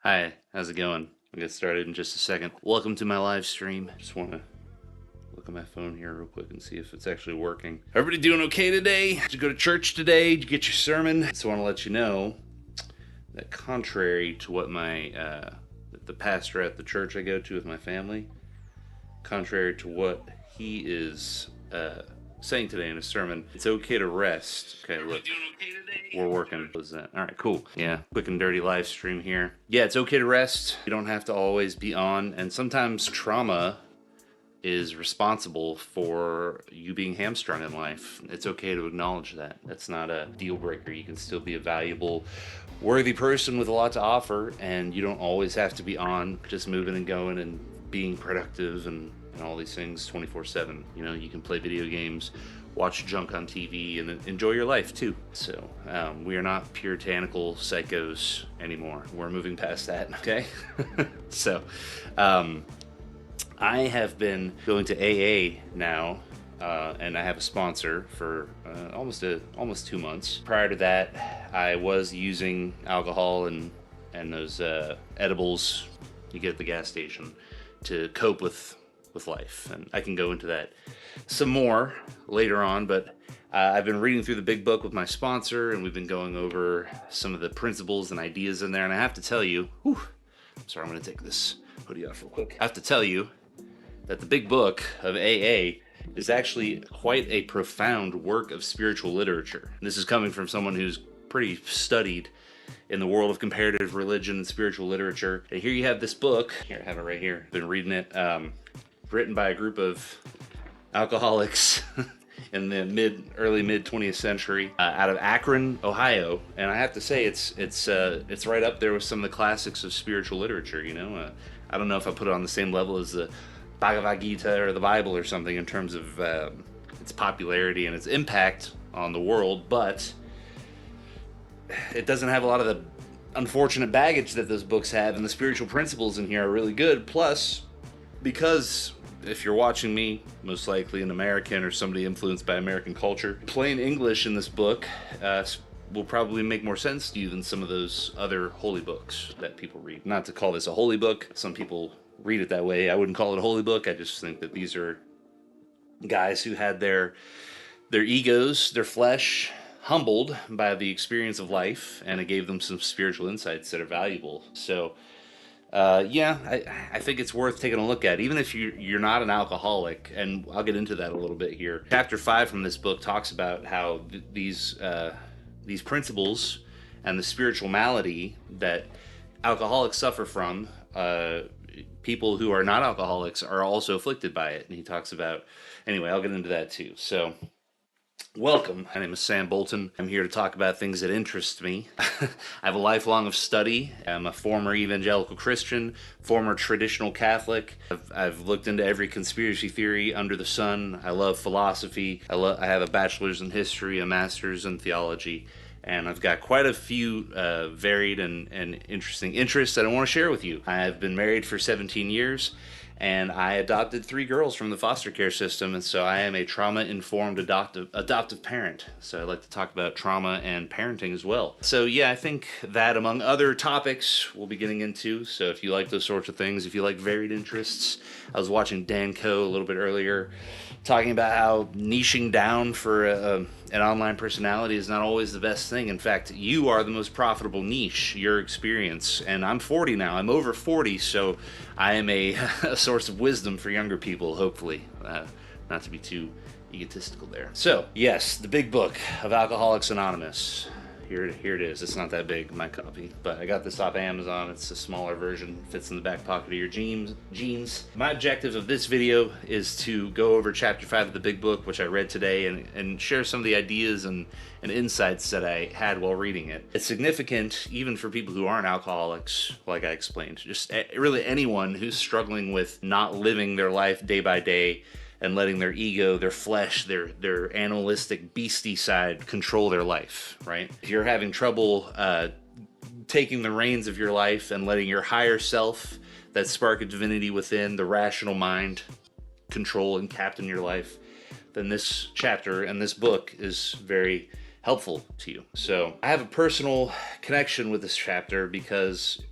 Hi, how's it going? I'll get started in just a second. Welcome to my live stream. Just want to look at my phone here real quick and see if it's actually working. Everybody doing okay today? Did you go to church today? Did you get your sermon? So I want to let you know that contrary to what the pastor at the church I go to with my family, contrary to what he is saying today in his sermon, it's okay to rest. Okay, look. We're working. What was that? All right, cool. Yeah, quick and dirty live stream here. Yeah, it's okay to rest. You don't have to always be on. And sometimes trauma is responsible for you being hamstrung in life. It's okay to acknowledge that. That's not a deal breaker. You can still be a valuable, worthy person with a lot to offer, and you don't always have to be on, just moving and going and being productive and all these things 24/7. You know, you can play video games, watch junk on TV, and enjoy your life too. So we are not puritanical psychos anymore. We're moving past that, okay? So I have been going to AA now, and I have a sponsor for almost 2 months. Prior to that, I was using alcohol and those edibles you get at the gas station to cope with life, and I can go into that some more later on, but I've been reading through the big book with my sponsor, and we've been going over some of the principles and ideas in there, and I have to tell you, I'm sorry, I'm going to take this hoodie off real quick. I have to tell you that the big book of AA is actually quite a profound work of spiritual literature. This is coming from someone who's pretty studied in the world of comparative religion and spiritual literature. And here you have this book. Here, I have it right here. Been reading it. Written by a group of alcoholics in the early mid 20th century out of Akron, Ohio, and I have to say it's right up there with some of the classics of spiritual literature. You know, I don't know if I put it on the same level as the Bhagavad Gita or the Bible or something in terms of its popularity and its impact on the world, but it doesn't have a lot of the unfortunate baggage that those books have, and the spiritual principles in here are really good. Plus, because if you're watching me, most likely an American or somebody influenced by American culture, plain English in this book will probably make more sense to you than some of those other holy books that people read. Not to call this a holy book. Some people read it that way. I wouldn't call it a holy book. I just think that these are guys who had their egos, their flesh, humbled by the experience of life, and it gave them some spiritual insights that are valuable. So I think it's worth taking a look at, even if you're not an alcoholic, and I'll get into that a little bit here. Chapter 5 from this book talks about how these principles and the spiritual malady that alcoholics suffer from, people who are not alcoholics are also afflicted by it, and he talks about, anyway, I'll get into that too. So welcome. My name is Sam Bolton. I'm here to talk about things that interest me. I have a lifelong of study. I'm a former evangelical Christian, former traditional Catholic. I've looked into every conspiracy theory under the sun. I love philosophy. I have a bachelor's in history, a master's in theology, and I've got quite a few varied and interesting interests that I want to share with you. I've been married for 17 years. And I adopted 3 girls from the foster care system, and so I am a trauma-informed adoptive parent. So I like to talk about trauma and parenting as well. So yeah, I think that among other topics we'll be getting into. So if you like those sorts of things, if you like varied interests, I was watching Dan Coe a little bit earlier, talking about how niching down for an online personality is not always the best thing. In fact, you are the most profitable niche, your experience. And I'm 40 now. I'm over 40, so I am a source of wisdom for younger people, hopefully. Not to be too egotistical there. So, yes, the big book of Alcoholics Anonymous. Here it is. It's not that big, my copy, but I got this off Amazon. It's a smaller version, fits in the back pocket of your jeans. My objective of this video is to go over chapter 5 of the big book, which I read today, and share some of the ideas and insights that I had while reading it. It's significant even for people who aren't alcoholics, like I explained. Just really anyone who's struggling with not living their life day by day and letting their ego, their flesh, their animalistic, beastie side control their life, right? If you're having trouble taking the reins of your life and letting your higher self, that spark of divinity within, the rational mind, control and captain your life, then this chapter and this book is very helpful to you. So I have a personal connection with this chapter because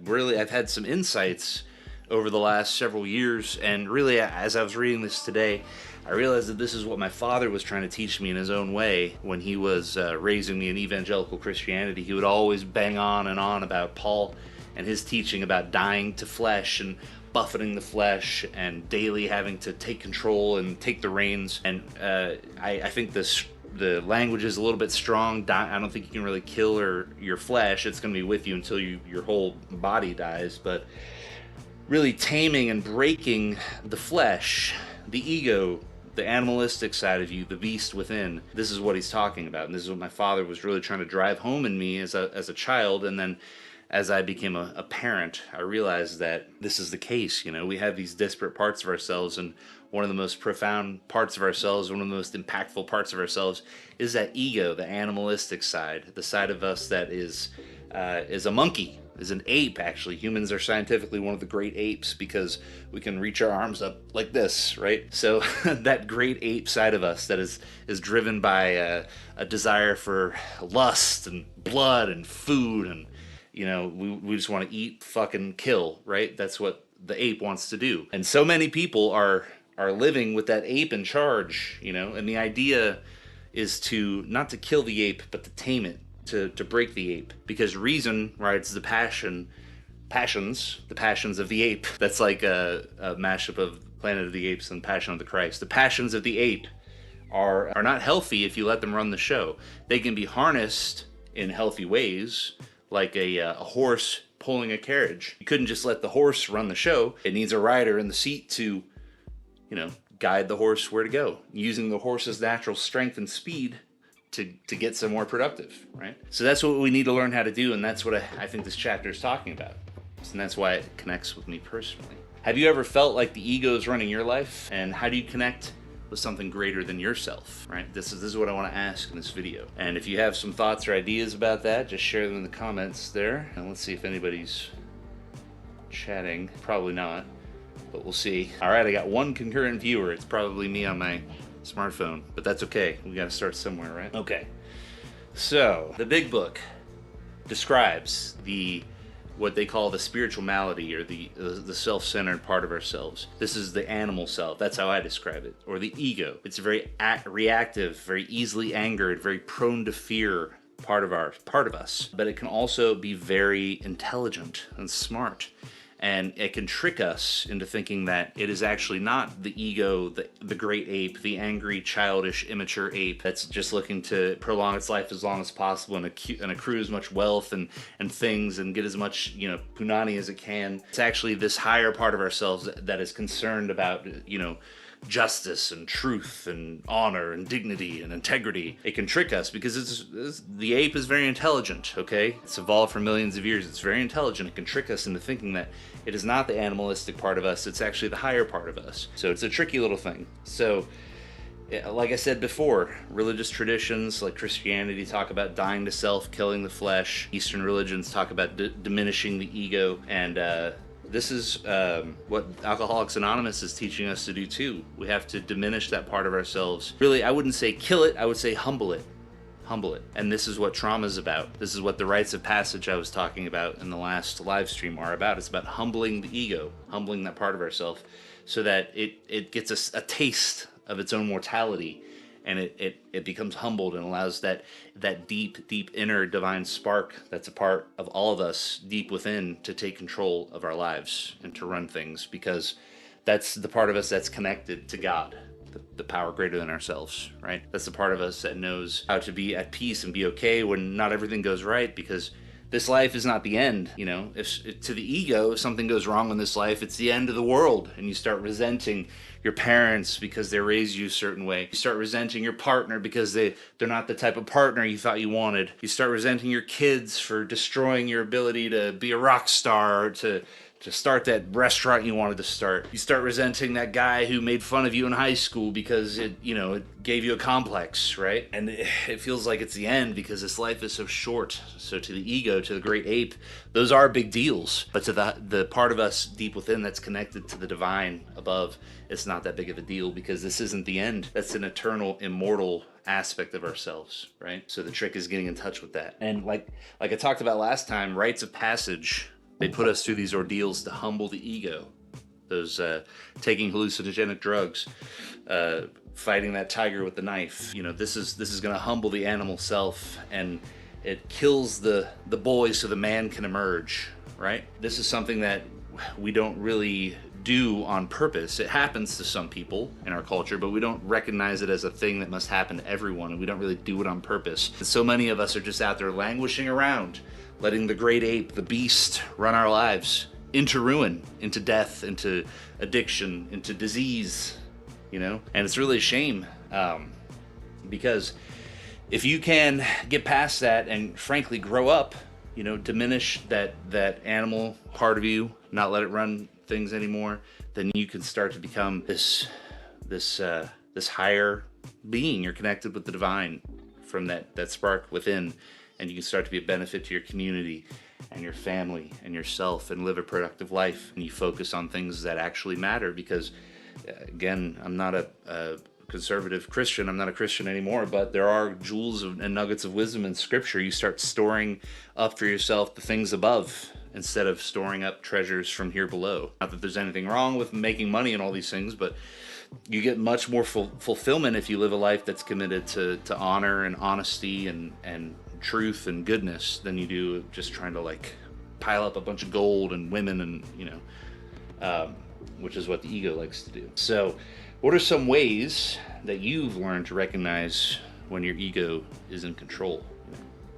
really I've had some insights over the last several years, and really as I was reading this today, I realized that this is what my father was trying to teach me in his own way when he was raising me in evangelical Christianity. He would always bang on and on about Paul and his teaching about dying to flesh and buffeting the flesh and daily having to take control and take the reins. And I think the language is a little bit strong. I don't think you can really kill your flesh. It's going to be with you until your whole body dies. But really taming and breaking the flesh, the ego, the animalistic side of you, the beast within. This is what he's talking about, and this is what my father was really trying to drive home in me as a child. And then as I became a parent, I realized that this is the case. We have these disparate parts of ourselves, and one of the most profound parts of ourselves, one of the most impactful parts of ourselves, is that ego, the animalistic side, the side of us that is a monkey, is an ape. Actually, humans are scientifically one of the great apes because we can reach our arms up like this, right? So that great ape side of us that is driven by a desire for lust and blood and food, and we just want to eat, fucking kill, right? That's what the ape wants to do. And so many people are living with that ape in charge, and the idea is not to kill the ape, but to tame it, to break the ape, because reason rides the passions of the ape. That's like a mashup of Planet of the Apes and Passion of the Christ. The passions of the ape are not healthy if you let them run the show. They can be harnessed in healthy ways, like a horse pulling a carriage. You couldn't just let the horse run the show. It needs a rider in the seat to, guide the horse where to go, using the horse's natural strength and speed to get some more productive, right? So that's what we need to learn how to do, and that's what I think this chapter is talking about. And that's why it connects with me personally. Have you ever felt like the ego is running your life? And how do you connect with something greater than yourself, right? This is what I want to ask in this video. And if you have some thoughts or ideas about that, just share them in the comments there. And let's see if anybody's chatting. Probably not, but we'll see. All right, I got one concurrent viewer. It's probably me on my smartphone, but that's okay. We got to start somewhere, right? Okay. So the big book describes what they call the spiritual malady, or the self-centered part of ourselves. This is the animal self. That's how I describe it. Or the ego. It's a very reactive, very easily angered, very prone to fear part of us. But it can also be very intelligent and smart. And it can trick us into thinking that it is actually not the ego, the great ape, the angry, childish, immature ape that's just looking to prolong its life as long as possible and accrue as much wealth and things and get as much, punani as it can. It's actually this higher part of ourselves that is concerned about, justice and truth and honor and dignity and integrity. It can trick us because the ape is very intelligent, okay? It's evolved for millions of years. It's very intelligent. It can trick us into thinking that it is not the animalistic part of us. It's actually the higher part of us. So it's a tricky little thing. So like I said before, religious traditions like Christianity talk about dying to self, killing the flesh. Eastern religions talk about diminishing the ego, and this is what Alcoholics Anonymous is teaching us to do too. We have to diminish that part of ourselves. Really, I wouldn't say kill it, I would say humble it. Humble it. And this is what trauma is about. This is what the rites of passage I was talking about in the last live stream are about. It's about humbling the ego, humbling that part of ourselves, so that it gets a taste of its own mortality, and it becomes humbled and allows that deep inner divine spark that's a part of all of us deep within to take control of our lives and to run things, because that's the part of us that's connected to God, the power greater than ourselves, right? That's the part of us that knows how to be at peace and be okay when not everything goes right, because this life is not the end. If to the ego, if something goes wrong in this life, it's the end of the world, and you start resenting your parents because they raised you a certain way. You start resenting your partner because they're not the type of partner you thought you wanted. You start resenting your kids for destroying your ability to be a rock star, or to start that restaurant you wanted to start. You start resenting that guy who made fun of you in high school because it gave you a complex, right? And it feels like it's the end because this life is so short. So to the ego, to the great ape, those are big deals. But to the part of us deep within that's connected to the divine above, it's not not that big of a deal because this isn't the end. That's an eternal, immortal aspect of ourselves, right? So the trick is getting in touch with that. And like I talked about last time, rites of passage, they put us through these ordeals to humble the ego. Those taking hallucinogenic drugs, fighting that tiger with the knife. You know, this is going to humble the animal self, and it kills the boy so the man can emerge, right? This is something that we don't really do on purpose. It happens to some people in our culture, but we don't recognize it as a thing that must happen to everyone, and we don't really do it on purpose. And so many of us are just out there languishing around, letting the great ape, the beast, run our lives into ruin, into death, into addiction, into disease, you know? And it's really a shame, because if you can get past that and frankly grow up, you know, diminish that animal part of you, not let it run things anymore, then you can start to become this higher being. You're connected with the divine from that spark within, and you can start to be a benefit to your community and your family and yourself and live a productive life. And you focus on things that actually matter, because again, I'm not a conservative Christian. I'm not a Christian anymore, but there are jewels and nuggets of wisdom in scripture. You start storing up for yourself the things above instead of storing up treasures from here below. Not that there's anything wrong with making money and all these things, but you get much more fulfillment if you live a life that's committed to honor and honesty and truth and goodness than you do just trying to like pile up a bunch of gold and women and, you know, which is what the ego likes to do. So what are some ways that you've learned to recognize when your ego is in control?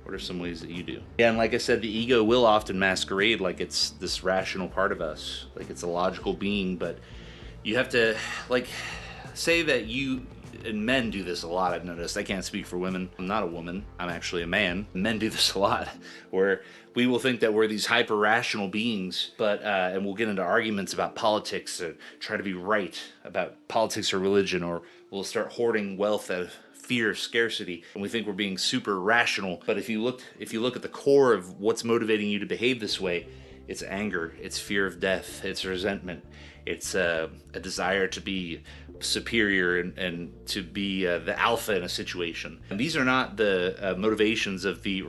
What are some ways that you do? Yeah, and like I said, the ego will often masquerade like it's this rational part of us, like it's a logical being, but you have to, like, say that you, and men do this a lot, I've noticed. I can't speak for women. I'm not a woman. I'm actually a man. Men do this a lot, where we will think that we're these hyper-rational beings, but and we'll get into arguments about politics or try to be right about politics or religion, or we'll start hoarding wealth out of fear of scarcity, and we think we're being super rational. But if you look at the core of what's motivating you to behave this way, it's anger, it's fear of death, it's resentment, it's a desire to be superior and to be the alpha in a situation. And these are not the motivations of the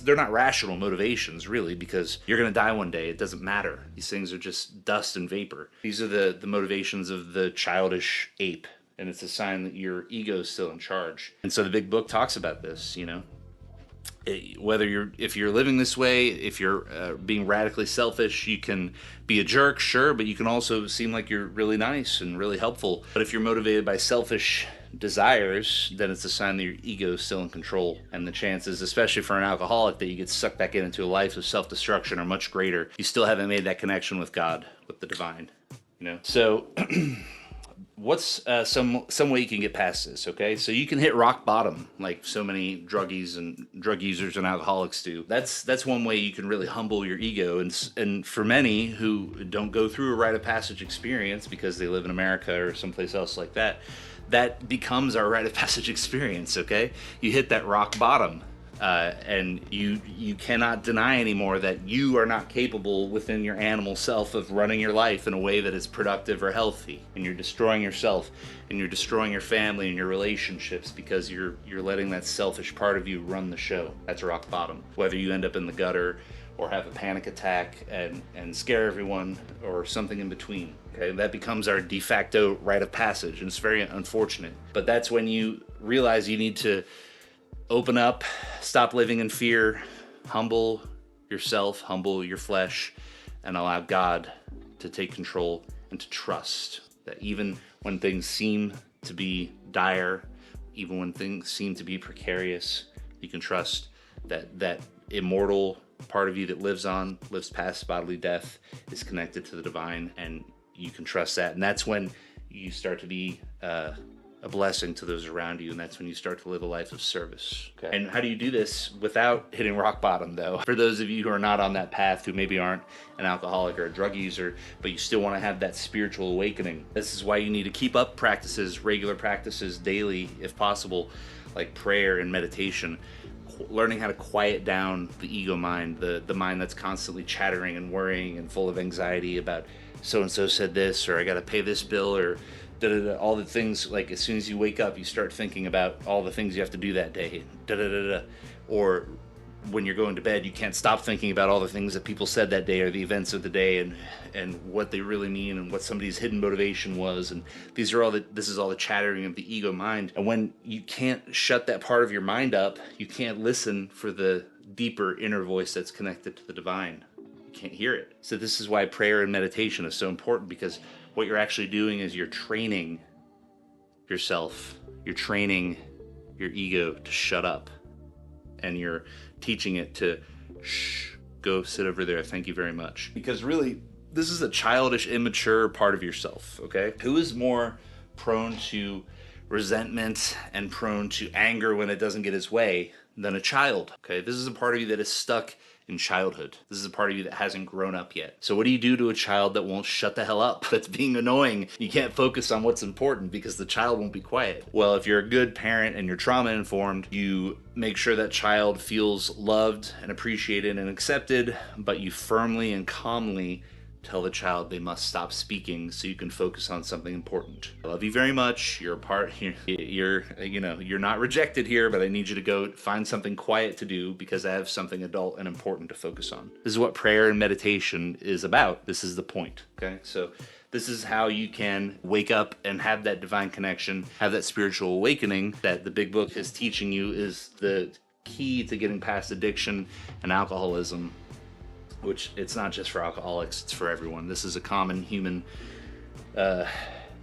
they're not rational motivations, really, because you're going to die one day. It doesn't matter. These things are just dust and vapor. These are the motivations of the childish ape, and it's a sign that your ego is still in charge. And so the big book talks about this, you know. If you're living this way, if you're being radically selfish, you can be a jerk, sure, but you can also seem like you're really nice and really helpful. But if you're motivated by selfish desires, then it's a sign that your ego is still in control. And the chances, especially for an alcoholic, that you get sucked back into a life of self-destruction are much greater. You still haven't made that connection with God, with the divine, you know. So what's some way you can get past this? Okay, so you can hit rock bottom like so many druggies and drug users and alcoholics do. That's one way you can really humble your ego. And for many who don't go through a rite of passage experience because they live in America or someplace else like that, that becomes our rite of passage experience. Okay, you hit that rock bottom. And you cannot deny anymore that you are not capable within your animal self of running your life in a way that is productive or healthy, and you're destroying yourself, and you're destroying your family and your relationships because you're letting that selfish part of you run the show. That's rock bottom. Whether you end up in the gutter or have a panic attack and scare everyone or something in between. Okay, that becomes our de facto rite of passage, and it's very unfortunate. But that's when you realize you need to open up, stop living in fear, humble yourself, humble your flesh, and allow God to take control, and to trust that even when things seem to be dire, even when things seem to be precarious, you can trust that immortal part of you that lives past bodily death, is connected to the divine, and you can trust that. And that's when you start to be a blessing to those around you, and that's when you start to live a life of service. Okay. And how do you do this without hitting rock bottom, though? For those of you who are not on that path, who maybe aren't an alcoholic or a drug user, but you still want to have that spiritual awakening, this is why you need to keep up practices, regular practices daily, if possible, like prayer and meditation. Learning how to quiet down the ego mind, the mind that's constantly chattering and worrying and full of anxiety about so-and-so said this, or I got to pay this bill, or all the things, like as soon as you wake up, you start thinking about all the things you have to do that day. Or when you're going to bed, you can't stop thinking about all the things that people said that day or the events of the day and what they really mean and what somebody's hidden motivation was. And this is all the chattering of the ego mind. And when you can't shut that part of your mind up, you can't listen for the deeper inner voice that's connected to the divine. You can't hear it. So this is why prayer and meditation is so important, because what you're actually doing is you're training yourself. You're training your ego to shut up. And you're teaching it to, shh, go sit over there, thank you very much. Because really, this is a childish, immature part of yourself, okay? Who is more prone to resentment and prone to anger when it doesn't get its way than a child, okay? This is a part of you that is stuck in childhood. This is a part of you that hasn't grown up yet. So what do you do to a child that won't shut the hell up, that's being annoying? You can't focus on what's important because the child won't be quiet. Well, if you're a good parent and you're trauma informed, you make sure that child feels loved and appreciated and accepted, but you firmly and calmly tell the child they must stop speaking so you can focus on something important. I love you very much. You're a part. You're not rejected here, but I need you to go find something quiet to do because I have something adult and important to focus on. This is what prayer and meditation is about. This is the point. Okay, so this is how you can wake up and have that divine connection, have that spiritual awakening that the big book is teaching you is the key to getting past addiction and alcoholism. Which it's not just for alcoholics, it's for everyone. This is a common human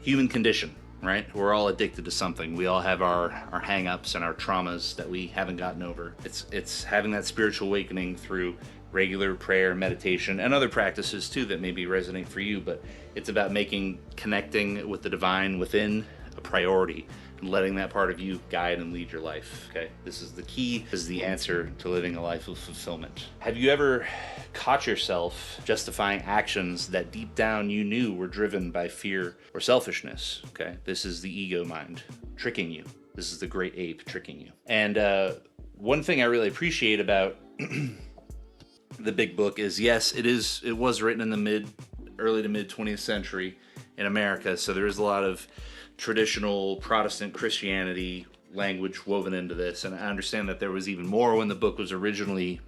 condition, right? We're all addicted to something. We all have our hang-ups and our traumas that we haven't gotten over. It's having that spiritual awakening through regular prayer, meditation, and other practices too that maybe resonate for you, but it's about making connecting with the divine within a priority and letting that part of you guide and lead your life, okay? This is the key. This is the answer to living a life of fulfillment. Have you ever caught yourself justifying actions that deep down you knew were driven by fear or selfishness, okay? This is the ego mind tricking you. This is the great ape tricking you. And one thing I really appreciate about the big book is, yes, it was written in the early to mid 20th century in America, so there is a lot of traditional Protestant Christianity language woven into this, and I understand that there was even more when the book was originally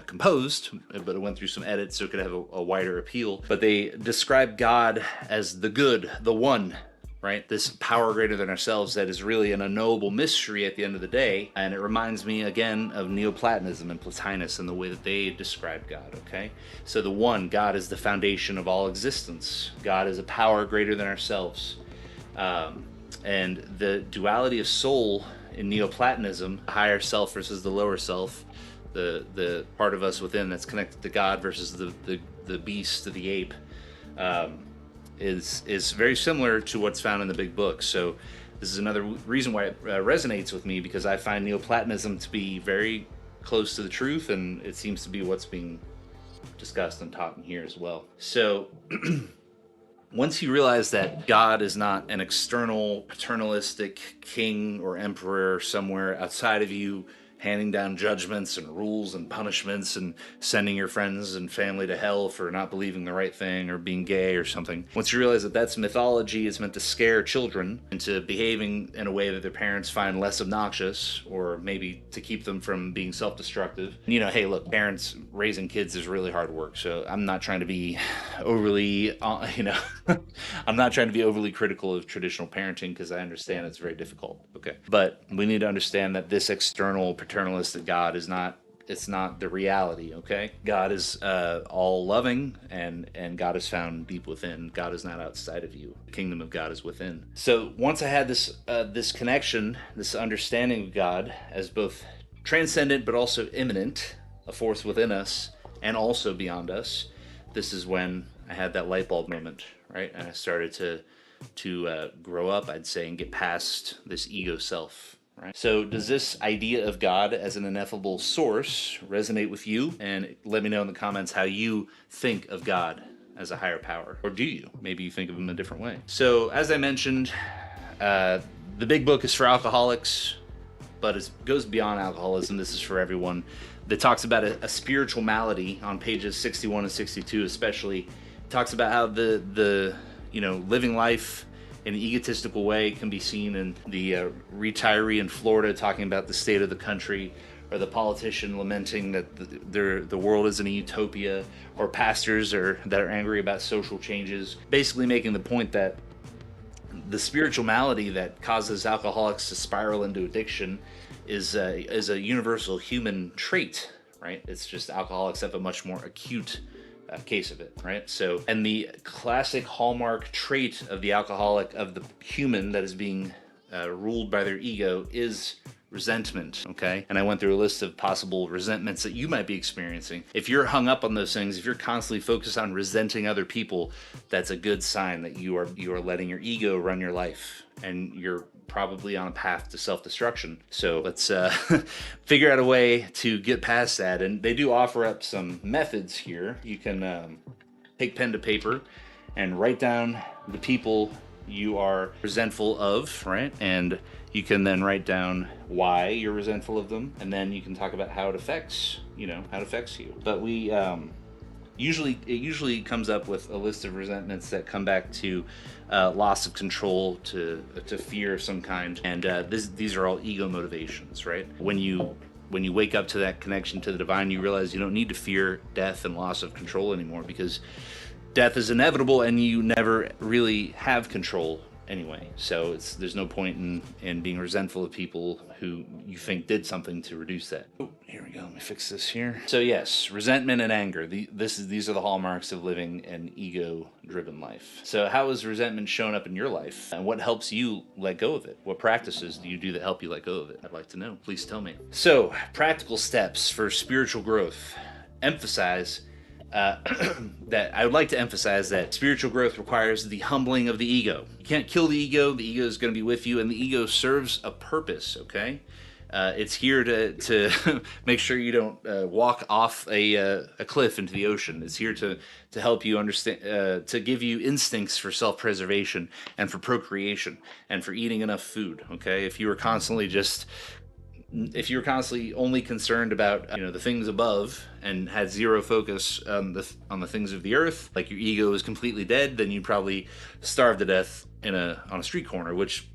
composed, but it went through some edits so it could have a wider appeal. But they describe God as the good, the one, right? This power greater than ourselves that is really an unknowable mystery at the end of the day. And it reminds me again of Neoplatonism and Plotinus and the way that they describe God, okay? So the one, God is the foundation of all existence. God is a power greater than ourselves. And the duality of soul in Neoplatonism, the higher self versus the lower self, the part of us within that's connected to God versus the beast, to the ape, is very similar to what's found in the big book. So this is another reason why it resonates with me, because I find Neoplatonism to be very close to the truth, and it seems to be what's being discussed and taught in here as well. So once you realize that God is not an external paternalistic king or emperor somewhere outside of you, handing down judgments and rules and punishments and sending your friends and family to hell for not believing the right thing or being gay or something. Once you realize that that's mythology, it's meant to scare children into behaving in a way that their parents find less obnoxious, or maybe to keep them from being self-destructive. Hey, look, parents raising kids is really hard work, so I'm not trying to be overly, I'm not trying to be overly critical of traditional parenting, because I understand it's very difficult, okay? But we need to understand that this external paternalistic God is not the reality, okay? God is all loving, and God is found deep within. God is not outside of you. The kingdom of God is within. So once I had this connection, this understanding of God as both transcendent but also immanent, a force within us and also beyond us, this is when I had that light bulb moment, right? And I started to grow up, I'd say, and get past this ego self. Right. So does this idea of God as an ineffable source resonate with you? And let me know in the comments how you think of God as a higher power. Or do you? Maybe you think of him a different way. So as I mentioned, the big book is for alcoholics, but it goes beyond alcoholism. This is for everyone. That talks about a spiritual malady on pages 61 and 62 especially. It talks about how the living life in an egotistical way can be seen in the retiree in Florida talking about the state of the country, or the politician lamenting that the world isn't a utopia, or pastors that are angry about social changes, basically making the point that the spiritual malady that causes alcoholics to spiral into addiction is a universal human trait, right? It's just alcoholics have a much more acute case of it, right? So, and the classic hallmark trait of the alcoholic, of the human that is being ruled by their ego, is resentment, okay? And I went through a list of possible resentments that you might be experiencing. If you're hung up on those things, if you're constantly focused on resenting other people, that's a good sign that you are letting your ego run your life, and you're probably on a path to self-destruction. So let's figure out a way to get past that. And they do offer up some methods here. You can take pen to paper and write down the people you are resentful of, right? And you can then write down why you're resentful of them, and then you can talk about how it affects you. But we usually comes up with a list of resentments that come back to loss of control, to fear of some kind, and these are all ego motivations, right? When you wake up to that connection to the divine, you realize you don't need to fear death and loss of control anymore, because death is inevitable and you never really have control anyway. So there's no point in being resentful of people who you think did something to reduce that. Oh, here we go. Let me fix this here. So yes, resentment and anger. These are the hallmarks of living an ego-driven life. So how has resentment shown up in your life, and what helps you let go of it? What practices do you do that help you let go of it? I'd like to know. Please tell me. So, practical steps for spiritual growth. That I would like to emphasize that spiritual growth requires the humbling of the ego. You can't kill the ego is going to be with you, and the ego serves a purpose, okay? It's here to make sure you don't walk off a cliff into the ocean. It's here to help you understand, to give you instincts for self-preservation and for procreation and for eating enough food, okay? If you were constantly only concerned about the things above and had zero focus on the things of the earth, like your ego is completely dead, then you'd probably starve to death on a street corner, which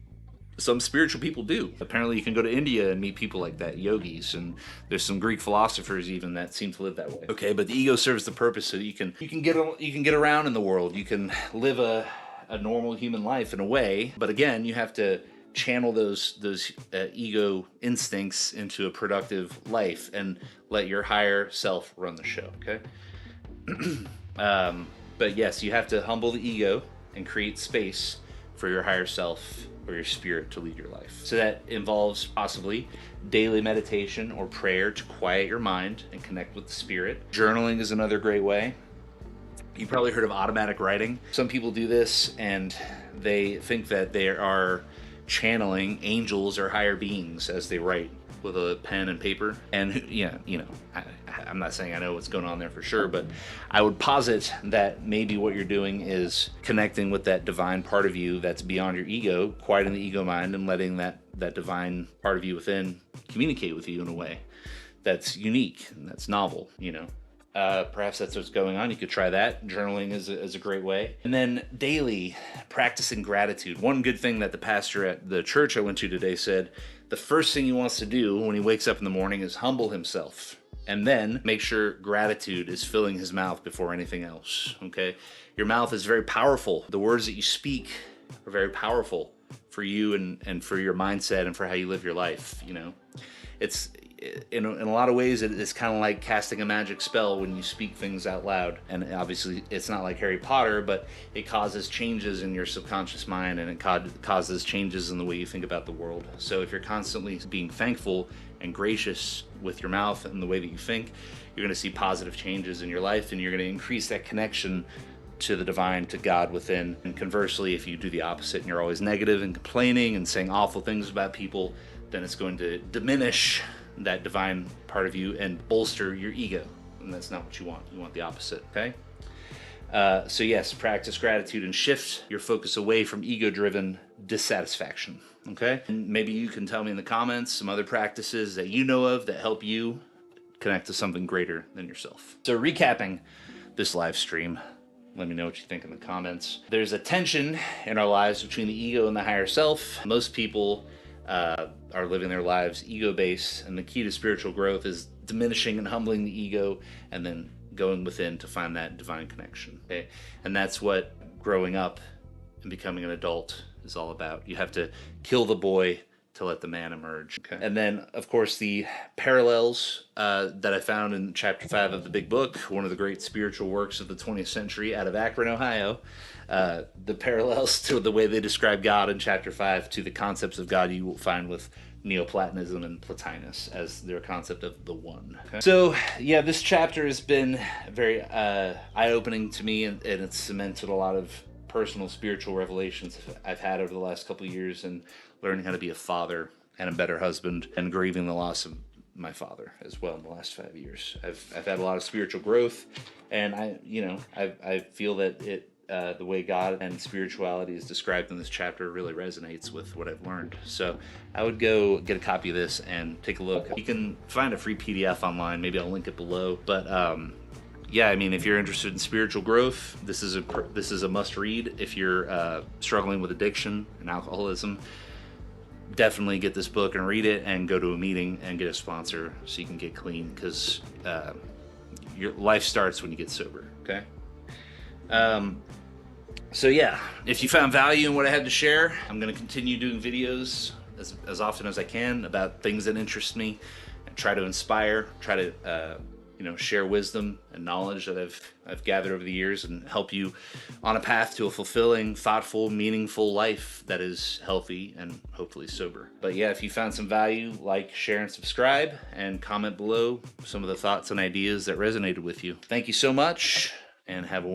some spiritual people do. Apparently you can go to India and meet people like that, yogis, and there's some Greek philosophers even that seem to live that way. Okay, but the ego serves the purpose so you can get around in the world. You can live a normal human life in a way, but again, you have to channel those ego instincts into a productive life and let your higher self run the show, okay? But yes, you have to humble the ego and create space for your higher self or your spirit to lead your life. So that involves possibly daily meditation or prayer to quiet your mind and connect with the spirit. Journaling is another great way. You've probably heard of automatic writing. Some people do this and they think that they are channeling angels or higher beings as they write with a pen and paper. And I'm not saying I know what's going on there for sure, but I would posit that maybe what you're doing is connecting with that divine part of you that's beyond your ego, quieting the ego mind and letting that divine part of you within communicate with you in a way that's unique and that's novel, Perhaps that's what's going on. You could try that. Journaling is a great way. And then daily practicing gratitude. One good thing that the pastor at the church I went to today said, the first thing he wants to do when he wakes up in the morning is humble himself. And then make sure gratitude is filling his mouth before anything else, okay? Your mouth is very powerful. The words that you speak are very powerful for you and for your mindset and for how you live your life, It's in a lot of ways, it's kind of like casting a magic spell when you speak things out loud. And obviously, it's not like Harry Potter, but it causes changes in your subconscious mind, and it causes changes in the way you think about the world. So if you're constantly being thankful and gracious with your mouth and the way that you think, you're going to see positive changes in your life, and you're going to increase that connection to the divine, to God within. And conversely, if you do the opposite and you're always negative and complaining and saying awful things about people, then it's going to diminish that divine part of you and bolster your ego, and that's not what you want. You want the opposite, okay? So yes, practice gratitude and shift your focus away from ego-driven dissatisfaction, okay? And maybe you can tell me in the comments some other practices that you know of that help you connect to something greater than yourself. So recapping this live stream, Let me know what you think in the comments. There's a tension in our lives between the ego and the higher self. Most people are living their lives ego-based, and the key to spiritual growth is diminishing and humbling the ego and then going within to find that divine connection. Okay? And that's what growing up and becoming an adult is all about. You have to kill the boy to let the man emerge. Okay. And then, of course, the parallels that I found in chapter 5 of the Big Book, one of the great spiritual works of the 20th century out of Akron, Ohio, the parallels to the way they describe God in chapter 5 to the concepts of God you will find with Neoplatonism and Plotinus as their concept of the one. Okay. So, yeah, this chapter has been very eye-opening to me, and it's cemented a lot of personal spiritual revelations I've had over the last couple of years, and learning how to be a father and a better husband, and grieving the loss of my father as well in the last 5 years. I've had a lot of spiritual growth, and I feel that the way God and spirituality is described in this chapter really resonates with what I've learned. So I would go get a copy of this and take a look. You can find a free PDF online. Maybe I'll link it below. But yeah, I mean, if you're interested in spiritual growth, this is a must read. If you're struggling with addiction and alcoholism, definitely get this book and read it, and go to a meeting and get a sponsor so you can get clean, because your life starts when you get sober. Okay. So yeah, if you found value in what I had to share, I'm going to continue doing videos as often as I can about things that interest me, and try to inspire, try to share wisdom and knowledge that I've gathered over the years, and help you on a path to a fulfilling, thoughtful, meaningful life that is healthy and hopefully sober. But yeah, if you found some value, like, share, and subscribe, and comment below some of the thoughts and ideas that resonated with you. Thank you so much, and have a